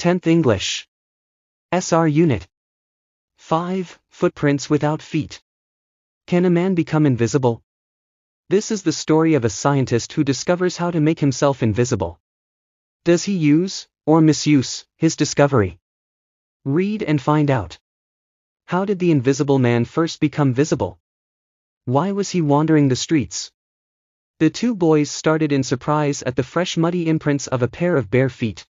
10th English. SR Unit 5, Footprints Without Feet. Can a man become invisible? This is the story of a scientist who discovers how to make himself invisible. Does he use, or misuse, his discovery? Read and find out. How did the invisible man first become visible? Why was he wandering the streets? The two boys started in surprise at the fresh muddy imprints of a pair of bare feet.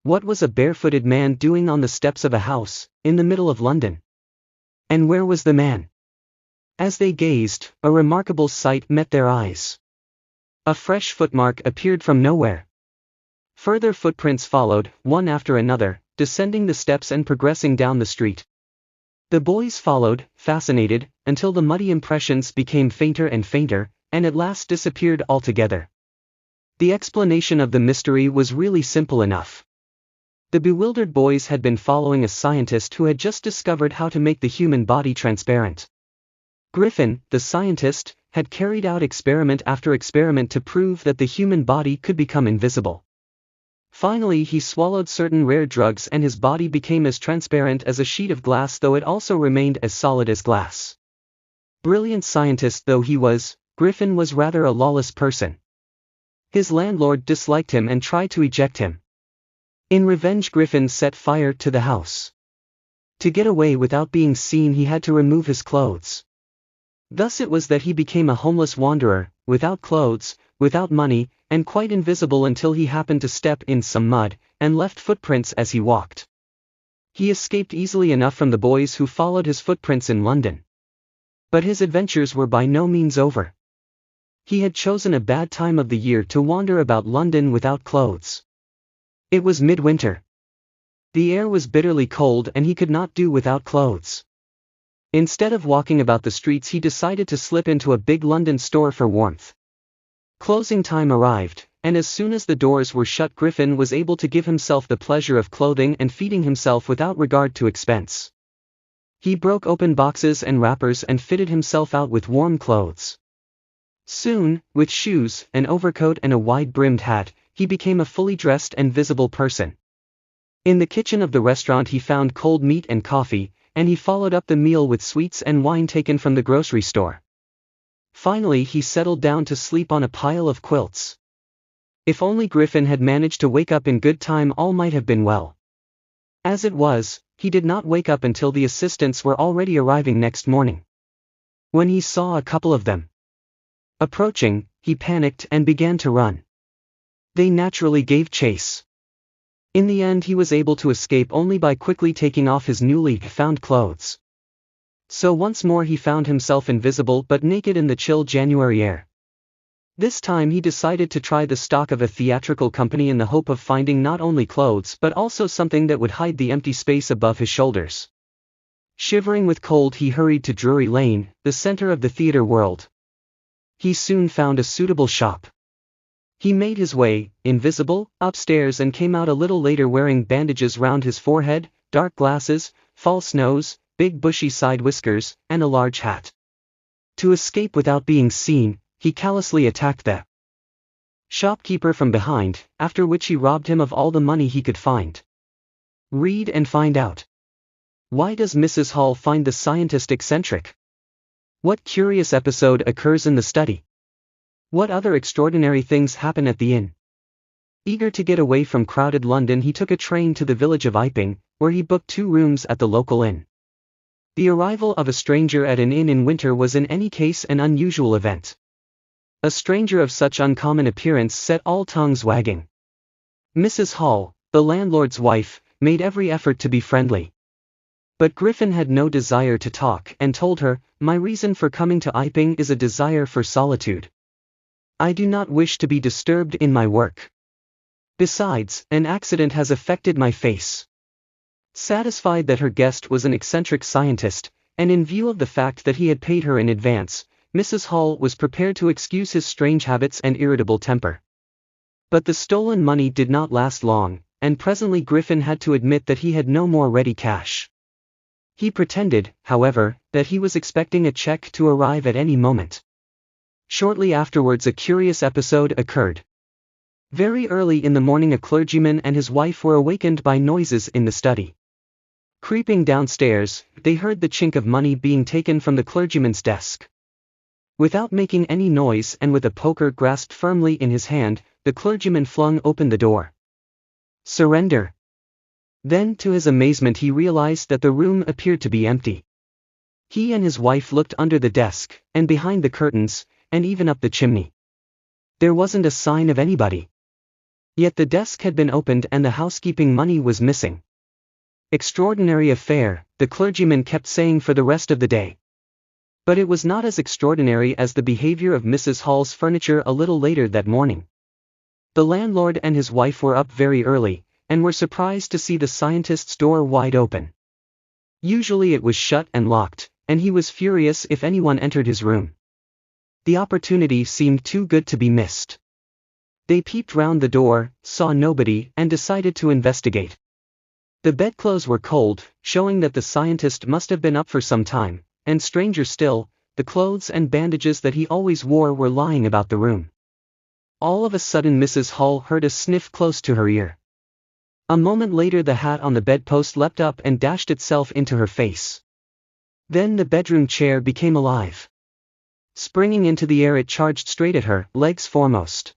What was a barefooted man doing on the steps of a house, in the middle of London? And where was the man? As they gazed, a remarkable sight met their eyes. A fresh footmark appeared from nowhere. Further footprints followed, one after another, descending the steps and progressing down the street. The boys followed, fascinated, until the muddy impressions became fainter and fainter, and at last disappeared altogether. The explanation of the mystery was really simple enough. The bewildered boys had been following a scientist who had just discovered how to make the human body transparent. Griffin, the scientist, had carried out experiment after experiment to prove that the human body could become invisible. Finally, he swallowed certain rare drugs and his body became as transparent as a sheet of glass, though it also remained as solid as glass. Brilliant scientist though he was, Griffin was rather a lawless person. His landlord disliked him and tried to eject him. In revenge, Griffin set fire to the house. To get away without being seen, he had to remove his clothes. Thus it was that he became a homeless wanderer, without clothes, without money, and quite invisible until he happened to step in some mud, and left footprints as he walked. He escaped easily enough from the boys who followed his footprints in London. But his adventures were by no means over. He had chosen a bad time of the year to wander about London without clothes. It was midwinter. The air was bitterly cold and he could not do without clothes. Instead of walking about the streets, he decided to slip into a big London store for warmth. Closing time arrived, and as soon as the doors were shut, Griffin was able to give himself the pleasure of clothing and feeding himself without regard to expense. He broke open boxes and wrappers and fitted himself out with warm clothes. Soon, with shoes, an overcoat and a wide-brimmed hat, he became a fully dressed and visible person. In the kitchen of the restaurant he found cold meat and coffee, and he followed up the meal with sweets and wine taken from the grocery store. Finally he settled down to sleep on a pile of quilts. If only Griffin had managed to wake up in good time, all might have been well. As it was, he did not wake up until the assistants were already arriving next morning. When he saw a couple of them approaching, he panicked and began to run. They naturally gave chase. In the end he was able to escape only by quickly taking off his newly found clothes. So once more he found himself invisible but naked in the chill January air. This time he decided to try the stock of a theatrical company in the hope of finding not only clothes but also something that would hide the empty space above his shoulders. Shivering with cold, he hurried to Drury Lane, the center of the theater world. He soon found a suitable shop. He made his way, invisible, upstairs and came out a little later wearing bandages round his forehead, dark glasses, false nose, big bushy side whiskers, and a large hat. To escape without being seen, he callously attacked the shopkeeper from behind, after which he robbed him of all the money he could find. Read and find out. Why does Mrs. Hall find the scientist eccentric? What curious episode occurs in the study? What other extraordinary things happen at the inn? Eager to get away from crowded London, he took a train to the village of Iping, where he booked 2 rooms at the local inn. The arrival of a stranger at an inn in winter was in any case an unusual event. A stranger of such uncommon appearance set all tongues wagging. Mrs. Hall, the landlord's wife, made every effort to be friendly. But Griffin had no desire to talk and told her, "My reason for coming to Iping is a desire for solitude. I do not wish to be disturbed in my work. Besides, an accident has affected my face." Satisfied that her guest was an eccentric scientist, and in view of the fact that he had paid her in advance, Mrs. Hall was prepared to excuse his strange habits and irritable temper. But the stolen money did not last long, and presently Griffin had to admit that he had no more ready cash. He pretended, however, that he was expecting a check to arrive at any moment. Shortly afterwards a curious episode occurred. Very early in the morning a clergyman and his wife were awakened by noises in the study. Creeping downstairs, they heard the chink of money being taken from the clergyman's desk. Without making any noise and with a poker grasped firmly in his hand, the clergyman flung open the door. "Surrender." Then to his amazement he realized that the room appeared to be empty. He and his wife looked under the desk, and behind the curtains, and even up the chimney. There wasn't a sign of anybody. Yet the desk had been opened and the housekeeping money was missing. "Extraordinary affair," the clergyman kept saying for the rest of the day. But it was not as extraordinary as the behavior of Mrs. Hall's furniture a little later that morning. The landlord and his wife were up very early, and were surprised to see the scientist's door wide open. Usually it was shut and locked, and he was furious if anyone entered his room. The opportunity seemed too good to be missed. They peeped round the door, saw nobody, and decided to investigate. The bedclothes were cold, showing that the scientist must have been up for some time, and stranger still, the clothes and bandages that he always wore were lying about the room. All of a sudden Mrs. Hall heard a sniff close to her ear. A moment later the hat on the bedpost leapt up and dashed itself into her face. Then the bedroom chair became alive. Springing into the air it charged straight at her, legs foremost.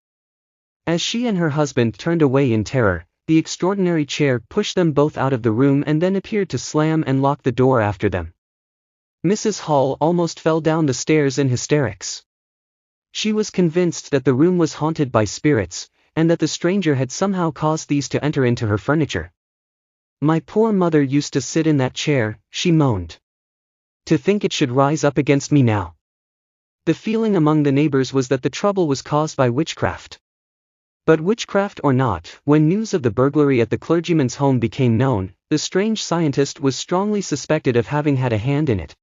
As she and her husband turned away in terror, the extraordinary chair pushed them both out of the room and then appeared to slam and lock the door after them. Mrs. Hall almost fell down the stairs in hysterics. She was convinced that the room was haunted by spirits, and that the stranger had somehow caused these to enter into her furniture. "My poor mother used to sit in that chair," she moaned. "To think it should rise up against me now." The feeling among the neighbors was that the trouble was caused by witchcraft. But witchcraft or not, when news of the burglary at the clergyman's home became known, the strange scientist was strongly suspected of having had a hand in it.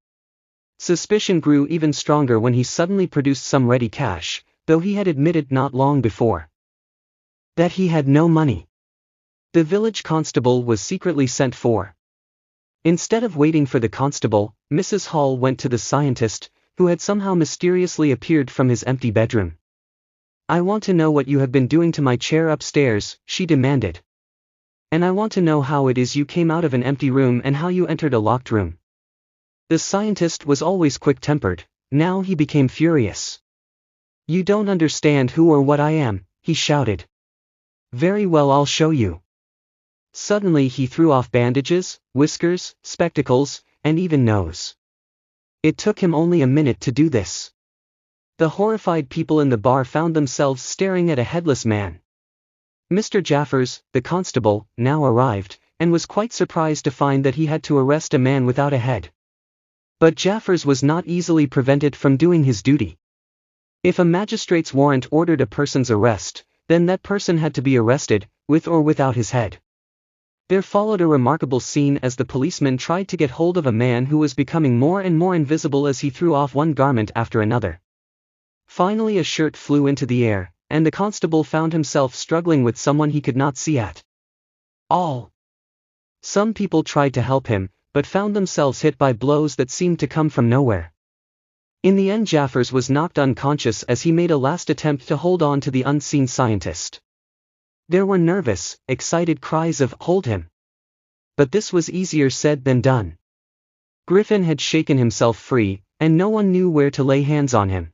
Suspicion grew even stronger when he suddenly produced some ready cash, though he had admitted not long before that he had no money. The village constable was secretly sent for. Instead of waiting for the constable, Mrs. Hall went to the scientist, who had somehow mysteriously appeared from his empty bedroom. "I want to know what you have been doing to my chair upstairs," she demanded. "And I want to know how it is you came out of an empty room and how you entered a locked room." The scientist was always quick-tempered, now he became furious. "You don't understand who or what I am," he shouted. "Very well, I'll show you." Suddenly he threw off bandages, whiskers, spectacles, and even nose. It took him only a minute to do this. The horrified people in the bar found themselves staring at a headless man. Mr. Jaffers, the constable, now arrived, and was quite surprised to find that he had to arrest a man without a head. But Jaffers was not easily prevented from doing his duty. If a magistrate's warrant ordered a person's arrest, then that person had to be arrested, with or without his head. There followed a remarkable scene as the policeman tried to get hold of a man who was becoming more and more invisible as he threw off one garment after another. Finally a shirt flew into the air, and the constable found himself struggling with someone he could not see at all. Some people tried to help him, but found themselves hit by blows that seemed to come from nowhere. In the end Jaffers was knocked unconscious as he made a last attempt to hold on to the unseen scientist. There were nervous, excited cries of "Hold him!" But this was easier said than done. Griffin had shaken himself free, and no one knew where to lay hands on him.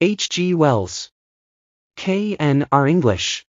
H. G. Wells. K.N.R. English.